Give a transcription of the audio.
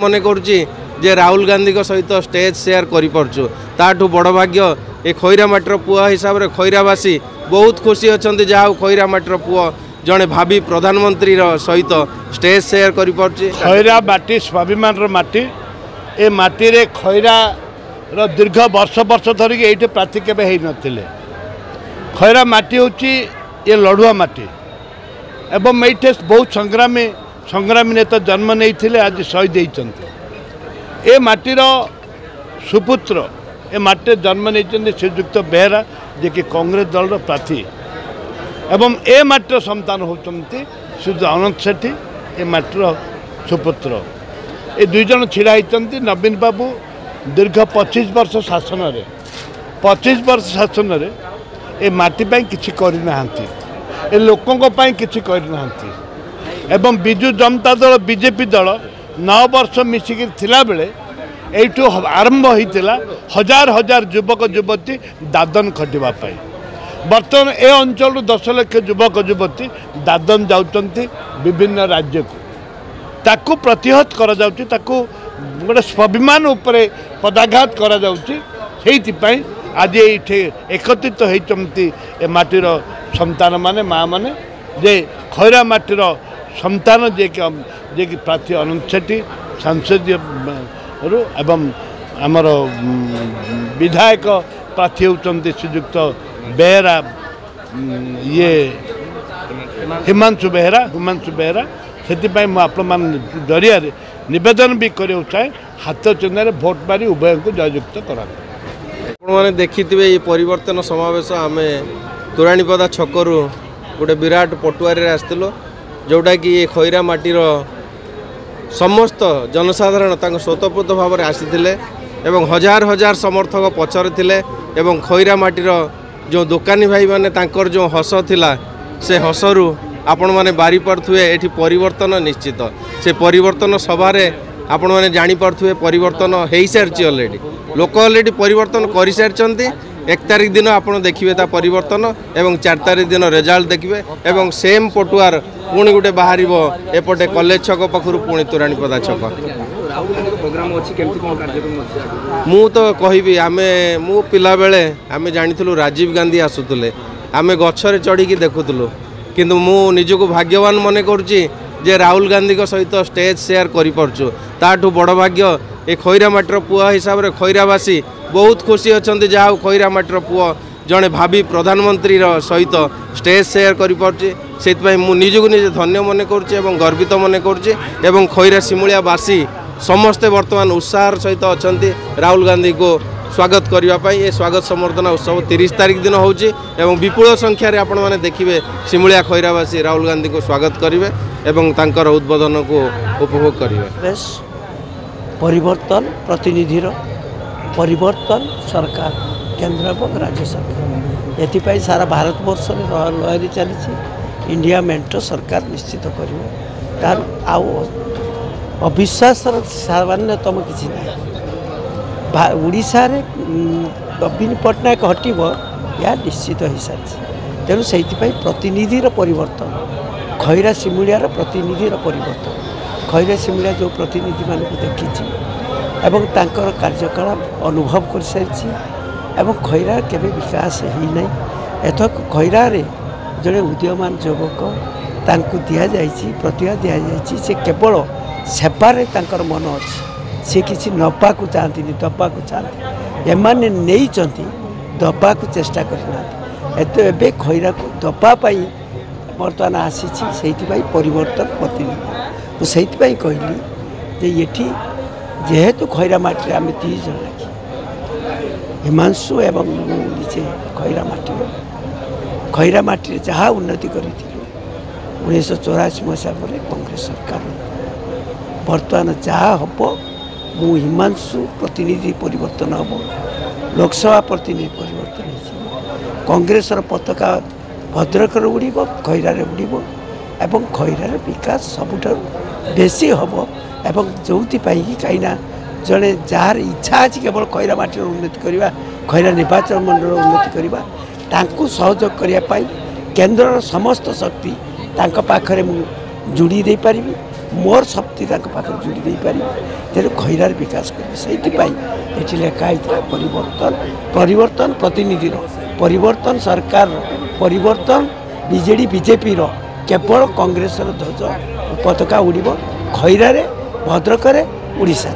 मन करुचे राहुल गांधी सहित स्टेज शेयर करूँ बड़ भाग्य ए खैरामाटीर पुआ हिसाब से खैरावासी बहुत खुशी अच्छा जहाँ खैरामाटीर पुआ जड़े भावी प्रधानमंत्री सहित स्टेज शेयर खैरामाटी स्वाभिमान माटी ए माटी रे खैरा दीर्घ वर्ष वर्ष धरिक ये प्रार्थी केवे नथिले। खैरा माटी हूँ ये लड़ुआ माटी एवं ये बहुत संग्रामी नेता जन्म नहीं आज शहीद होती। ए माटीर सुपुत्र ए माटी जन्म नहीं श्रीजुक्त बेहरा जे कि कांग्रेस दल प्रार्थी एवं ए माटीर संतान होती श्रीजुक्त अनंत सेठी ए माटीर सुपुत्र। ये दुई जन छिड़ा होती। नवीन बाबू दीर्घ 25 वर्ष शासन रे 25 वर्ष शासन रे ए माटी पाई किछि करना ए लोकों पाई किछि करना एवं बिजु जनता दल बीजेपी दल 9 वर्ष मिसिक थिला बेले एठू आरंभ होइतिला हजार हजार युवक युवती दादन खटिबा पाई। बर्तमान ए अंचल 10 लाख युवक युवती दादन जाउचंती विभिन्न राज्य को ताकू प्रतिहत करा जाउची ताकू गोटे स्वाभिमान उपरे पदाघात करा जाउची। सेइथिपाई आज ये एकत्रित होती ए माटीर संतान माने माँ माने जे खैरा माटीर संतान जे कि प्रार्थी अनंत सेठी सांसदीय एवं आमर विधायक प्रार्थी होती श्रीजुक्त बेहरा ये हिमांशु बेहरा से आपण जरिया निवेदन भी करें चाहे हाथ चिन्ह भोट मारी उभय को जययुक्त करा। मैंने देखी ये परिवर्तन समावेश आम तोराणीपदा छकरू गोटे विराट पटुआरी आसलु जोटा कि ये खैरामाटीर समस्त जनसाधारण स्वतःपूत भाव में आसी एवं हजार हजार समर्थक पचर थिले एवं खैरामाटीर जो दुकानी भाई माने तांकर जो हस थिला से हसरू आपण मैंने बारी पारे ये परिवर्तन निश्चित से परिवर्तन सभारे आपण मैंने जानीपे परिवर्तन हो सारी अलरेडी लोक अलरेडी परिवर्तन कर सारी। 1 तारिख दिन आप देखिए परिवर्तन एवं 4 तारिख दिन रिजल्ट देखिए एवं सेम पटुआर पुणी गोटे बाहर एपटे कॉलेज छक पाखु पुणी तोराणीपदा छक। मु तो कहि मु पिला बेले आम जानी राजीव गांधी आसुले आम गछरे चढ़ी देखुलु किंतु मु निजको भाग्यवान मन करुचे राहुल गांधी सहित स्टेज शेयर करूँ बड़ भाग्य ए खैरामाटीर पुआ हिसाब से खैरावासी बहुत खुशी अच्छा जहाँ खैरामाटीर पुआ जड़े भावी प्रधानमंत्री सहित स्टेज शेयर करें मु निजको निजे धन्य मन करुचे गर्वित मन करुचे खैरा सिमुलियावासी समस्ते वर्तमान उत्साह सहित अच्छा राहुल गांधी को स्वागत करने ये स्वागत संबर्धना उत्सव 30 तारिख दिन होची विपुल संख्यार आपण मैंने देखिए सिमुलिया खैरावासी राहुल गांधी को स्वागत करेंगे एवं तांकर उद्बोधन को उपभोग करेंगे। परिवर्तन प्रतिनिधिर परिवर्तन सरकार केंद्र और राज्य सरकार एपाई सारा भारत वर्ष लहरी चली इंडिया मेंट सरकार निश्चित कर अविश्वास सामान्यतम किसी ना उड़ीसा रे नवीन पट्टनायक हटब या निश्चित हो सारी तेणु से प्रतिनिधिर परिवर्तन खैरा सिमुलियार प्रतिनिधिर परिवर्तन खैरा सिमुलिया जो प्रतिनिधि मान देखी एवं तांकर कार्यकलाप अनुभव कर सारी एवं खैरा केवे विकास ही नहीं एथक खैरा रे जड़े उदीयमान युवक तांकु दिया जाइछि प्रतिभा दिया जाइछि से केवल सेवारे तांकर मन अच्छी से किसी नपा को चाहती दबा को चाहती एमाने नहीं चाहती दबा को चेष्टा करना एत खैरा को दबापाई बर्तमान आसी से परिवर्तन प्रतिनिधि तो से कहली जे ये जेहेतु खैरामाटी आम 30 जन लगे हिमांशु एवं निजे खैरामाटी जहाँ उन्नति करी 1984 मसीहा पर कांग्रेस सरकार बर्तमान जहाँ हम मु हिमांशु प्रतिनिधि परिवर्तन हम लोकसभा प्रतिनिधि परिवर्तन हो कांग्रेस पताका भद्रक उड़ब खैरार उड़ब एवं खैरार विकास सबुठ बेसी हम एवं जो कहीं जड़े जार इच्छा अच्छी केवल खैरामाटी उन्नति करवा खैरा निर्वाचन मंडल उन्नति करवा तांकु सहयोग करने केंद्र समस्त शक्ति तांका पाखरे जोड़ी दे पारिबी मोर शक्ति पाखे जोड़ी दे पारि तेणु खैरार विकास करें से ये लेखाई परिवर्तन परिवर्तन प्रतिनिधि परिवर्तन सरकार परिवर्तन बीजेडी बीजेपी केवल कांग्रेस ध्वज पताका उड़ब खैरारे भद्रक उड़ीसा।